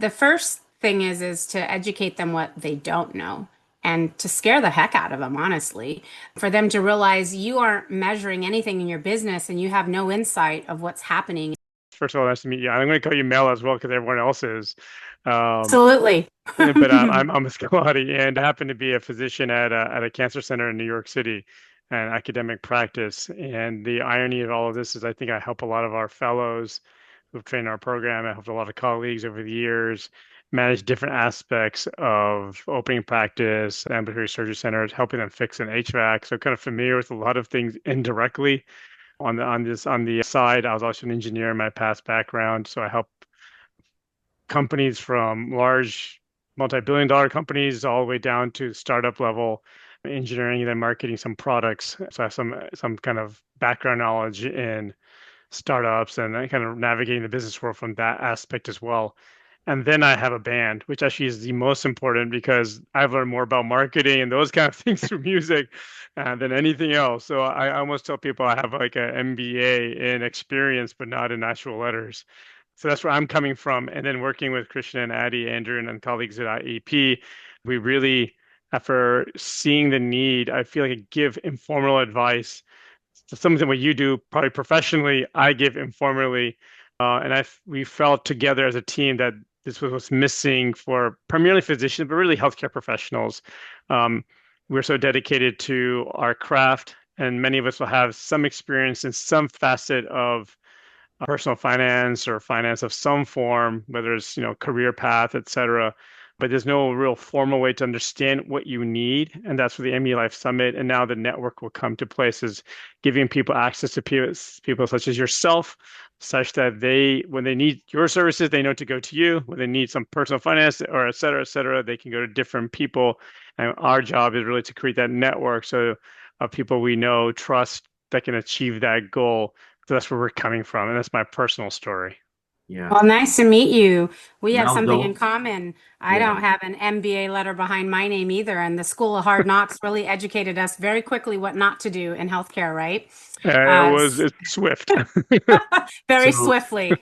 The first thing is to educate them what they don't know and to scare the heck out of them, honestly, for them to realize you aren't measuring anything in your business and you have no insight of what's happening. First of all, nice to meet you. I'm going to call you Mel as well because everyone else is. Um, Absolutely. but I'm Amitabh Gulati, and I happen to be a physician at a cancer center in New York City, an academic practice. And the irony of all of this is, I think I help a lot of our fellows who've trained our program. I helped a lot of colleagues over the years manage different aspects of opening practice, ambulatory surgery centers, helping them fix an HVAC. So kind of familiar with a lot of things indirectly on the side. I was also an engineer in my past background, so I help companies from large multi-billion dollar companies all the way down to startup level engineering and then marketing some products. So I have some kind of background knowledge in startups and I kind of navigating the business world from that aspect as well. And then I have a band, which actually is the most important because I've learned more about marketing and those kind of things through music than anything else. So I almost tell people I have like an MBA in experience, but not in actual letters. So that's where I'm coming from. And then working with Krishnan, Addy, Andrew, and colleagues at IEP, we really, after seeing the need, I feel like I give informal advice. So something what you do probably professionally, I give informally. We felt together as a team that this was what's missing for primarily physicians, but really healthcare professionals. Um, we're so dedicated to our craft, and many of us will have some experience in some facet of personal finance or finance of some form, whether it's, career path, et cetera. But there's no real formal way to understand what you need. And that's where the MDLife Summit and now the network will come to places, giving people access to people such as yourself, such that when they need your services, they know to go to you. When they need some personal finance or et cetera, they can go to different people. And our job is really to create that network so of people we know, trust that can achieve that goal. So that's where we're coming from, and that's my personal story. Yeah. Well, nice to meet you. We have Mel, something in don't. common. I Yeah. don't have an MBA letter behind my name either, and the School of Hard Knocks really educated us very quickly what not to do in healthcare, right? Uh, It's swift. very So swiftly.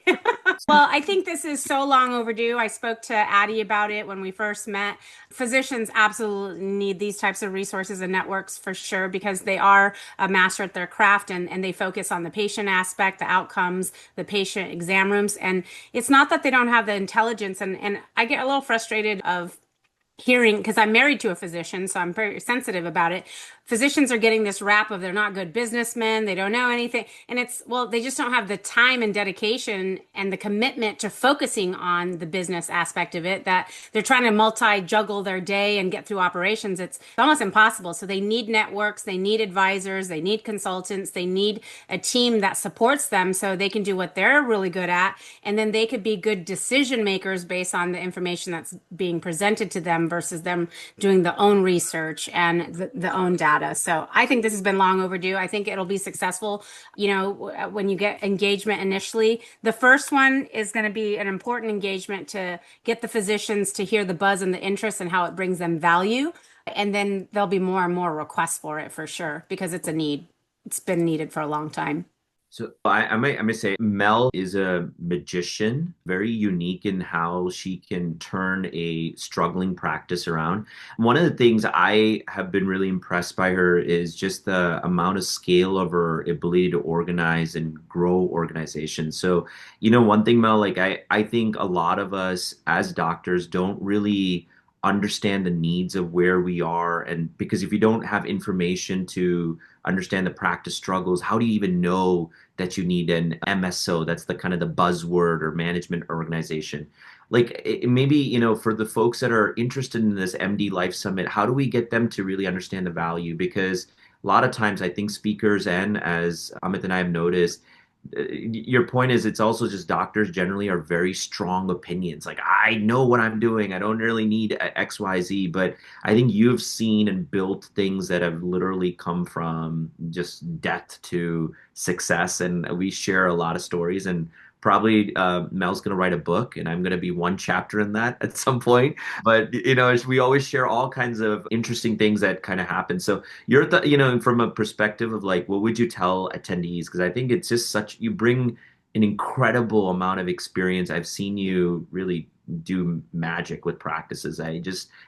Well, I think this is so long overdue. I spoke to Addie about it when we first met. Physicians absolutely need these types of resources and networks for sure because they are a master at their craft and they focus on the patient aspect, the outcomes, the patient exam rooms. And it's not that they don't have the intelligence. And I get a little frustrated of hearing because I'm married to a physician, so I'm very sensitive about it. Physicians are getting this rap of they're not good businessmen, they don't know anything. And it's, well, they just don't have the time and dedication and the commitment to focusing on the business aspect of it, that they're trying to multi juggle their day and get through operations. It's almost impossible. So they need networks, they need advisors, they need consultants, they need a team that supports them so they can do what they're really good at. And then they could be good decision makers based on the information that's being presented to them versus them doing the own research and the own data. So I think this has been long overdue. I think it'll be successful. When you get engagement initially, the first one is going to be an important engagement to get the physicians to hear the buzz and the interest and how it brings them value. And then there'll be more and more requests for it for sure because it's a need. It's been needed for a long time. I might say Mel is a magician, very unique in how she can turn a struggling practice around. One of the things I have been really impressed by her is just the amount of scale of her ability to organize and grow organizations. So, one thing, Mel, like I think a lot of us as doctors don't really understand the needs of where we are. And because if you don't have information to understand the practice struggles, how do you even know that you need an MSO? That's the kind of the buzzword or management organization. Like maybe, for the folks that are interested in this MDLife Summit, how do we get them to really understand the value? Because a lot of times I think speakers and as Amit and I have noticed, your point is it's also just doctors generally are very strong opinions. Like, I know what I'm doing. I don't really need XYZ, but I think you've seen and built things that have literally come from just death to success. And we share a lot of stories, and probably Mel's going to write a book and I'm going to be one chapter in that at some point. But, we always share all kinds of interesting things that kind of happen. So from a perspective of like, what would you tell attendees? Because I think it's just you bring an incredible amount of experience. I've seen you really do magic with practices. And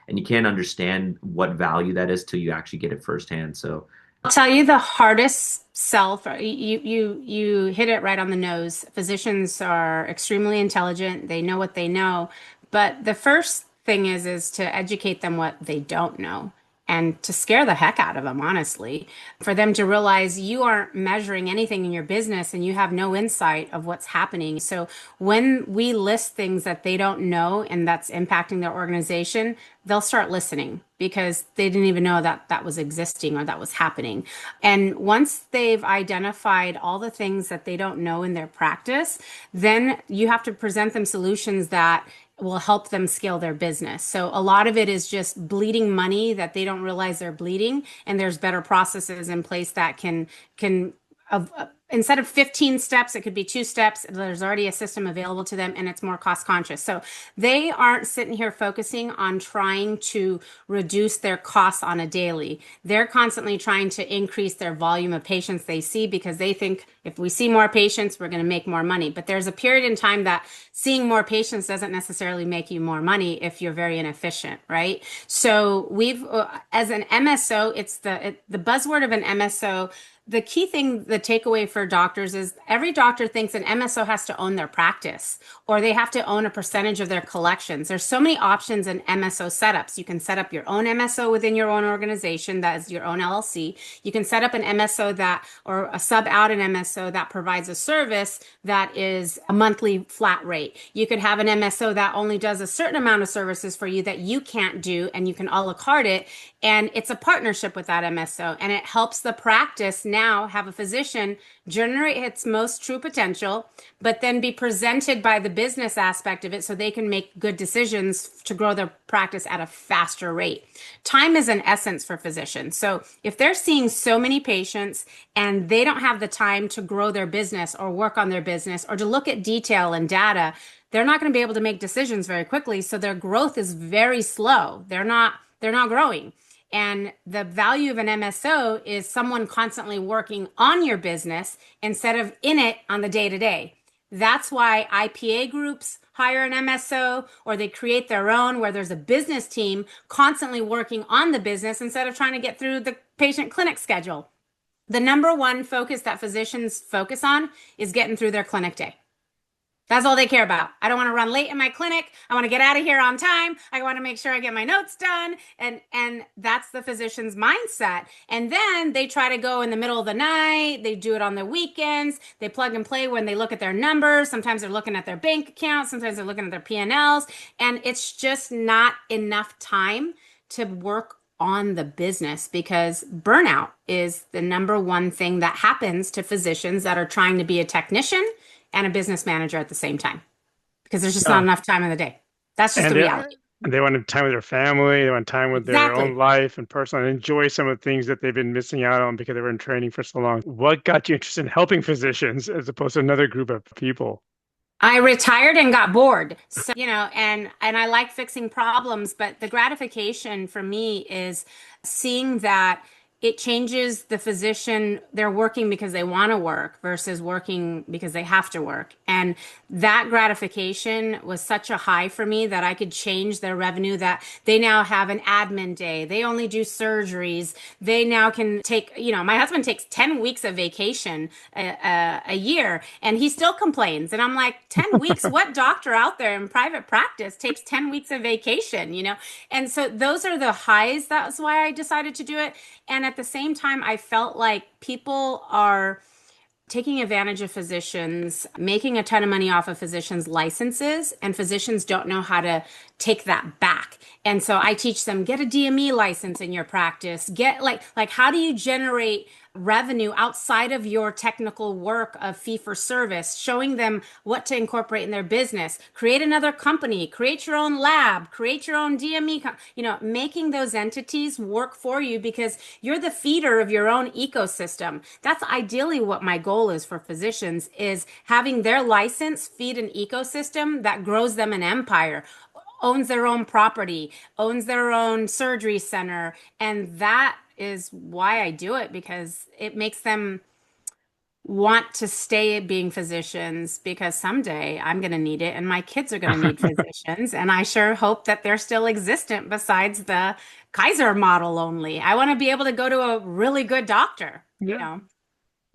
you can't understand what value that is till you actually get it firsthand. So I'll tell you the hardest sell for you hit it right on the nose. Physicians are extremely intelligent. They know what they know, but the first thing is to educate them what they don't know and to scare the heck out of them, honestly, for them to realize you aren't measuring anything in your business and you have no insight of what's happening. So when we list things that they don't know and that's impacting their organization, they'll start listening because they didn't even know that that was existing or that was happening. And once they've identified all the things that they don't know in their practice, then you have to present them solutions that will help them scale their business. So a lot of it is just bleeding money that they don't realize they're bleeding, and there's better processes in place that can instead of 15 steps, it could be 2 steps. There's already a system available to them and it's more cost conscious. So they aren't sitting here focusing on trying to reduce their costs on a daily. They're constantly trying to increase their volume of patients they see because they think if we see more patients, we're going to make more money. But there's a period in time that seeing more patients doesn't necessarily make you more money if you're very inefficient, right? So we've, as an MSO, it's the buzzword of an MSO. The key thing, the takeaway for doctors is every doctor thinks an MSO has to own their practice or they have to own a percentage of their collections. There's so many options in MSO setups. You can set up your own MSO within your own organization, that is your own LLC. You can set up an MSO that, or a sub out an MSO that provides a service that is a monthly flat rate. You could have an MSO that only does a certain amount of services for you that you can't do, and you can a la carte it. And it's a partnership with that MSO, and it helps the practice now have a physician generate its most true potential, but then be presented by the business aspect of it so they can make good decisions to grow their practice at a faster rate. Time is an essence for physicians. So if they're seeing so many patients and they don't have the time to grow their business or work on their business or to look at detail and data, they're not going to be able to make decisions very quickly. So their growth is very slow. They're not growing. And the value of an MSO is someone constantly working on your business instead of in it on the day to day. That's why IPA groups hire an MSO or they create their own where there's a business team constantly working on the business instead of trying to get through the patient clinic schedule. The number one focus that physicians focus on is getting through their clinic day. That's all they care about. I don't want to run late in my clinic. I want to get out of here on time. I want to make sure I get my notes done. And that's the physician's mindset. And then they try to go in the middle of the night. They do it on the weekends. They plug and play when they look at their numbers. Sometimes they're looking at their bank accounts. Sometimes they're looking at their P&Ls. And it's just not enough time to work on the business because burnout is the number one thing that happens to physicians that are trying to be a technician and a business manager at the same time because there's just not enough time in the day. That's just the reality. And they want time with their family. They want time with their own life and personal and enjoy some of the things that they've been missing out on because they were in training for so long. What got you interested in helping physicians as opposed to another group of people? I retired and got bored. So, and I like fixing problems, but the gratification for me is seeing that it changes the physician. They're working because they want to work versus working because they have to work. And that gratification was such a high for me that I could change their revenue, that they now have an admin day. They only do surgeries. They now can take, my husband takes 10 weeks of vacation a year and he still complains. And I'm like, 10 weeks? What doctor out there in private practice takes 10 weeks of vacation, And so those are the highs. That's why I decided to do it. And at the same time, I felt like people are taking advantage of physicians, making a ton of money off of physicians' licenses, and physicians don't know how to take that back. And so I teach them, get a DME license in your practice, get like how do you generate revenue outside of your technical work of fee for service, showing them what to incorporate in their business, create another company, create your own lab, create your own DME, making those entities work for you because you're the feeder of your own ecosystem. That's ideally what my goal is for physicians, is having their license feed an ecosystem that grows them an empire, owns their own property, owns their own surgery center. And that is why I do it, because it makes them want to stay being physicians because someday I'm going to need it and my kids are going to need physicians. And I sure hope that they're still existent besides the Kaiser model only. I want to be able to go to a really good doctor, you Yeah. know.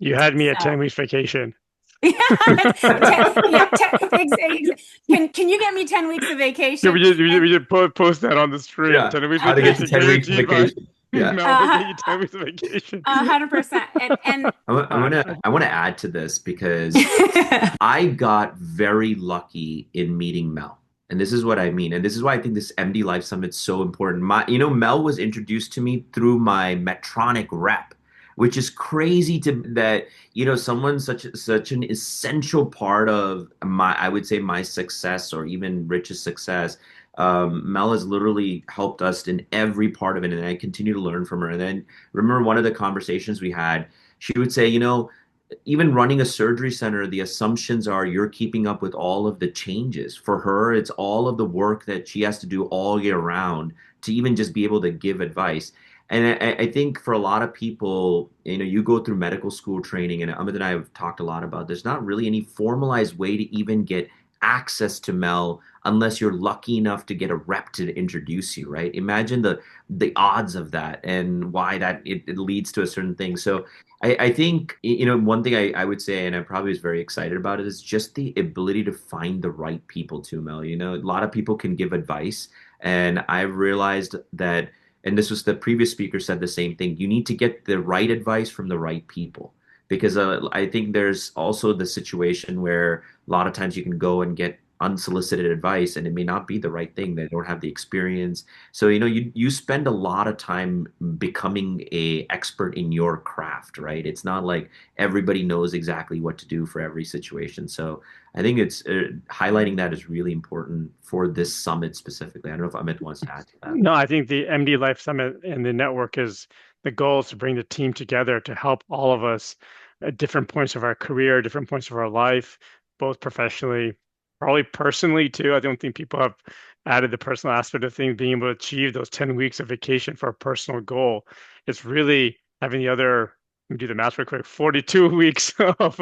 You had me at So 10 weeks vacation. yeah, yeah, can you get me 10 weeks of Yeah, vacation? we did post that on the stream. Yeah, 10 weeks how to get to vacation 10 weeks guaranteed by vacation. Yeah. Mel will get you 10 weeks of vacation. 100%. And I want to add to this because I got very lucky in meeting Mel. And this is what I mean. And this is why I think this MDLife Summit is so important. Mel was introduced to me through my Medtronic rep, which is crazy to that, someone such an essential part of I would say my success or even Rich's success. Mel has literally helped us in every part of it. And I continue to learn from her. And then remember one of the conversations we had, she would say, even running a surgery center, the assumptions are you're keeping up with all of the changes. For her, it's all of the work that she has to do all year round to even just be able to give advice. And I think for a lot of people, you go through medical school training, and Amit and I have talked a lot about there's not really any formalized way to even get access to Mel unless you're lucky enough to get a rep to introduce you, right? Imagine the odds of that and why that it leads to a certain thing. So I think, one thing I would say, and I probably was very excited about it, is just the ability to find the right people too, Mel. A lot of people can give advice. And I've realized that, and this was the previous speaker said the same thing, you need to get the right advice from the right people. Because I think there's also the situation where a lot of times you can go and get unsolicited advice and it may not be the right thing. They don't have the experience. So, you spend a lot of time becoming a expert in your craft, right? It's not like everybody knows exactly what to do for every situation. So I think it's highlighting that is really important for this summit specifically. I don't know if Amit wants to add to that. No, I think the MDLife Summit and the network is the goal is to bring the team together to help all of us at different points of our career, different points of our life, both professionally, probably personally too. I don't think people have added the personal aspect of things, being able to achieve those 10 weeks of vacation for a personal goal. It's really having the other, let me do the math real quick, 42 weeks of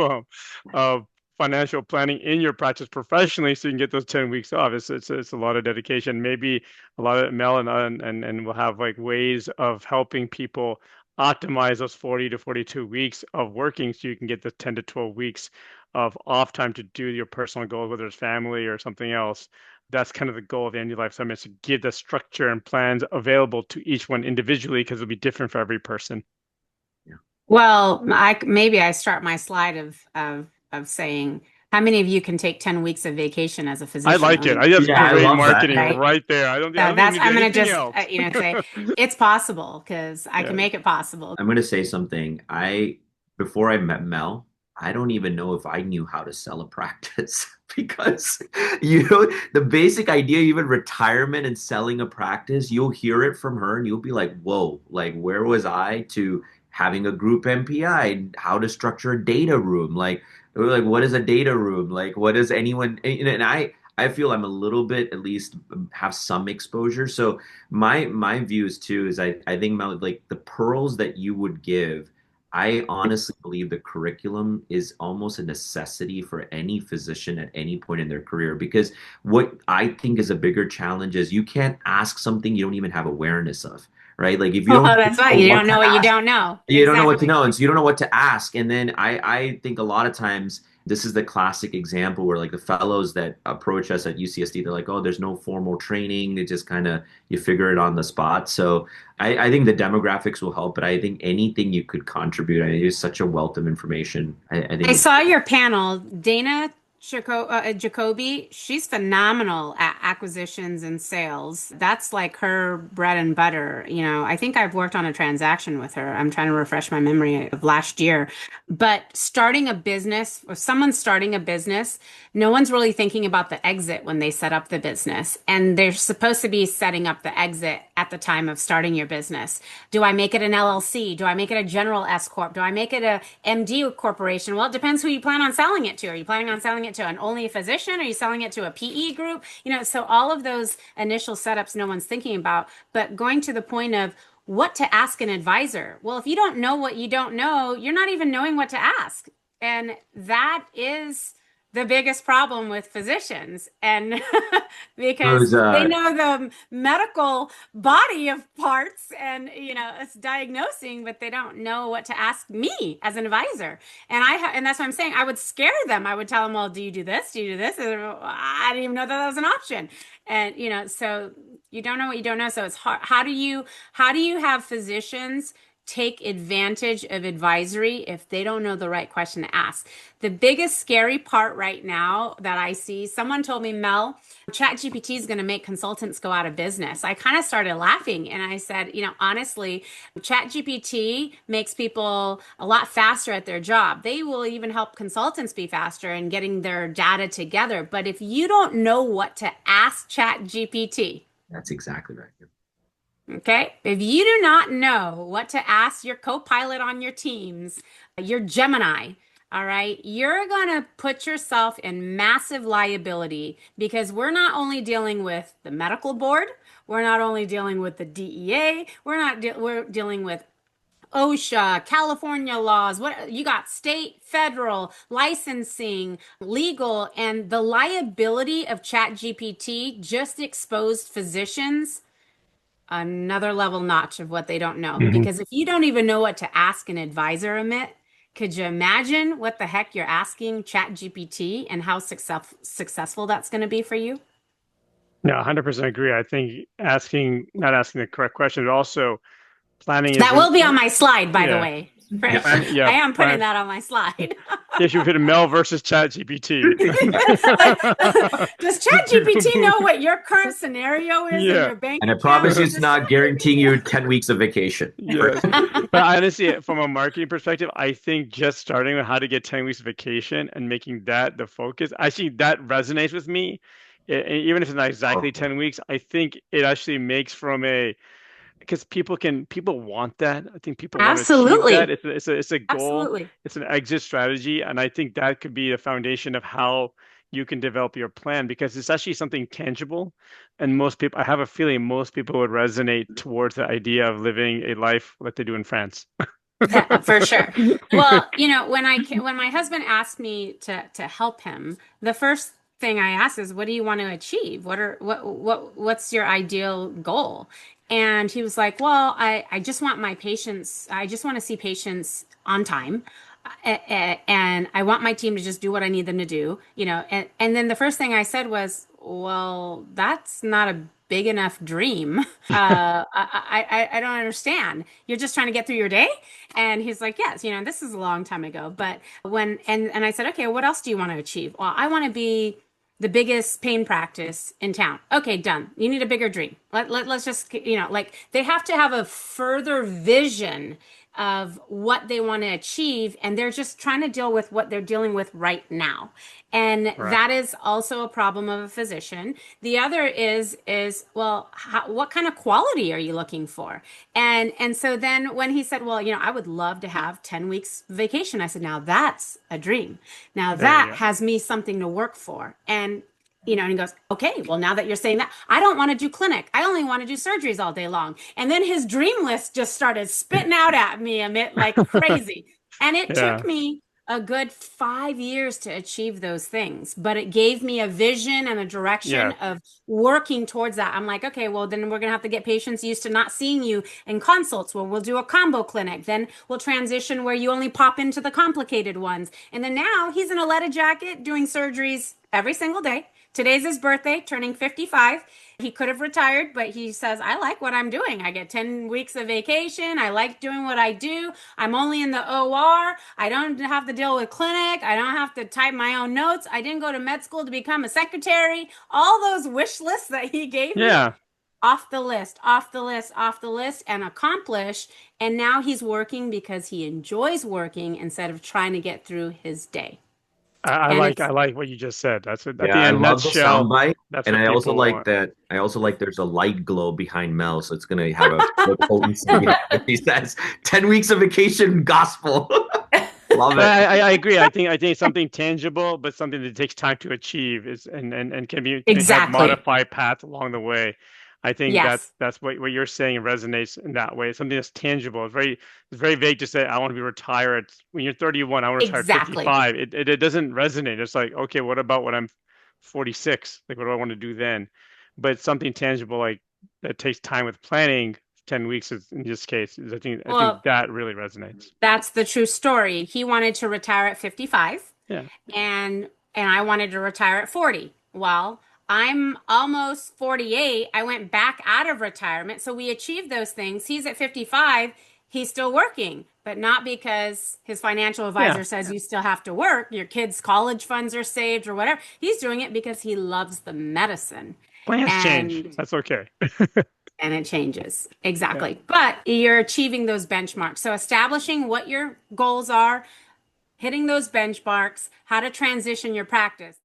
financial planning in your practice professionally so you can get those 10 weeks off. It's a lot of dedication. Maybe a lot of Mel and we'll have like ways of helping people optimize those 40 to 42 weeks of working so you can get the 10 to 12 weeks of off time to do your personal goals, whether it's family or something else. That's kind of the goal of the MDLife Summit, is to give the structure and plans available to each one individually because it'll be different for every person. well, maybe I start my slide of saying how many of you can take 10 weeks of vacation as a physician? I like it. Let me That's Yeah, I great love that. marketing right. right there. I don't So think we I'm need going to anything just else. say it's possible because I can Yeah. make it possible. I'm going to say something. Before I met Mel, I don't even know if I knew how to sell a practice because, the basic idea, even retirement and selling a practice, you'll hear it from her and you'll be like, whoa, like where was I to having a group MPI, how to structure a data room? Like, what is a data room? Like, what does anyone, and I feel I'm a little bit at least have some exposure. So my views too is I think Mel, like the pearls that you would give, I honestly believe the curriculum is almost a necessity for any physician at any point in their career. Because what I think is a bigger challenge is you can't ask something you don't even have awareness of, right? Like if you Oh, don't that's right. know You what don't to know what you ask, don't know. you don't know what to Exactly. know, and so you don't know what to ask. And then I think a lot of times this is the classic example where like the fellows that approach us at UCSD, they're like, oh, there's no formal training. It just kind of you figure it on the spot. So I think the demographics will help, but I think anything you could contribute, I think is such a wealth of information. I think I it's saw your panel, Dana Jacoby. She's phenomenal at acquisitions and sales. That's like her bread and butter. I think I've worked on a transaction with her. I'm trying to refresh my memory of last year. But starting a business, or someone starting a business, no one's really thinking about the exit when they set up the business. And they're supposed to be setting up the exit at the time of starting your business. Do I make it an LLC? Do I make it a general S Corp? Do I make it a MD corporation? Well, it depends who you plan on selling it to. Are you planning on selling it to an only a physician? Are you selling it to a PE group? So all of those initial setups no one's thinking about. But going to the point of what to ask an advisor. Well, if you don't know what you don't know, you're not even knowing what to ask. And that is the biggest problem with physicians. And because Those, they know the medical body of parts and, it's diagnosing, but they don't know what to ask me as an advisor. And that's what I'm saying. I would scare them. I would tell them, well, do you do this? Do you do this? And I didn't even know that was an option. And, so you don't know what you don't know. So it's hard. How do you have physicians take advantage of advisory if they don't know the right question to ask? The biggest scary part right now that I see, someone told me, Mel, ChatGPT is going to make consultants go out of business. I kind of started laughing and I said, honestly, ChatGPT makes people a lot faster at their job. They will even help consultants be faster in getting their data together. But if you don't know what to ask ChatGPT, that's exactly right. okay. If you do not know what to ask your co-pilot on your teams, your Gemini, all right, you're going to put yourself in massive liability because we're not only dealing with the medical board, we're not only dealing with the DEA, we're dealing with OSHA, California laws. What you got? State, federal, licensing, legal, and the liability of ChatGPT just exposed physicians another level notch of what they don't know. Mhm. Because if you don't even know what to ask an advisor, Amit, could you imagine what the heck you're asking ChatGPT and how successful that's going to be for you? No, 100% agree. I think not asking the correct question, but also planning That isn't, will be on my slide, by the yeah, way. yeah, I am putting plan. that on my slide. Yeah, should put a Mel versus ChatGPT. Does ChatGPT know what your current scenario is in Yeah. your bank And I account? promise you, Does it's not guaranteeing you 10 weeks of vacation. Yes. But honestly, from a marketing perspective, I think just starting with how to get 10 weeks of vacation and making that the focus, actually that resonates with me. Even if it's not exactly 10 weeks, I think it actually makes because people want that. I think people want to achieve that. Absolutely. It's a goal. Absolutely. It's an exit strategy, and I think that could be the foundation of how you can develop your plan because it's actually something tangible. And most people, I have a feeling most people would resonate towards the idea of living a life like they do in France. Yeah, for sure. Well, when my husband asked me to help him, the first thing I asked is, "What do you want to achieve? What's your ideal goal?" And he was like, "Well, I just want my patients. I just want to see patients on time, and I want my team to just do what I need them to do. And then the first thing I said was, well, that's not a big enough dream. I don't understand. You're just trying to get through your day." And he's like, yes, this is a long time ago. But and I said, okay, what else do you want to achieve? Well, I want to be the biggest pain practice in town. Okay, done. You need a bigger dream. Let's just, like they have to have a further vision of what they want to achieve, and they're just trying to deal with what they're dealing with right now. And Right. that is also a problem of a physician. The other is well, what kind of quality are you looking for? And so then when he said, well, I would love to have 10 weeks vacation, I said, now that's a dream. Now There you that go. has me something to work for. And he goes, okay, well, now that you're saying that, I don't want to do clinic. I only want to do surgeries all day long. And then his dream list just started spitting out at me, Amit, like crazy. And it Yeah. took me a good 5 years to achieve those things, but it gave me a vision and a direction of working towards that. I'm like, okay, well, then we're going to have to get patients used to not seeing you in consults. Well, we'll do a combo clinic. Then we'll transition where you only pop into the complicated ones. And then now he's in a leather jacket doing surgeries every single day. Today's his birthday, turning 55. He could have retired, but he says, I like what I'm doing. I get 10 weeks of vacation. I like doing what I do. I'm only in the OR. I don't have to deal with clinic. I don't have to type my own notes. I didn't go to med school to become a secretary. All those wish lists that he gave me, off the list, and accomplished. And now he's working because he enjoys working instead of trying to get through his day. I like what you just said. That's at the I end love the nutshell. soundbite, That's and what I also people like want. that. I also like there's a light glow behind Mel, so it's gonna have a potency. He says 10 weeks of vacation gospel. Love it. I agree. I think something tangible, but something that takes time to achieve and can have Exactly. modified paths along the way. I think Yes, that's what you're saying resonates in that way. Something that's tangible. It's very vague to say I want to be retired when you're 31. I want to retire at exactly. 55. It doesn't resonate. It's like, okay, what about when I'm 46? Like, what do I want to do then? But something tangible like that takes time with planning. 10 weeks is in this case. I think Well, that really resonates. that's the true story. He wanted to retire at 55 Yeah. and I wanted to retire at 40. Well, I'm almost 48. I went back out of retirement. So we achieved those things. He's at 55. He's still working, but not because his financial Yeah. advisor says you still have to work. Your kids' college funds are saved or whatever. He's doing it because he loves the medicine. Plans change. And That's okay. and it changes. Yeah. Exactly. But you're achieving those benchmarks. So establishing what your goals are, hitting those benchmarks, how to transition your practice.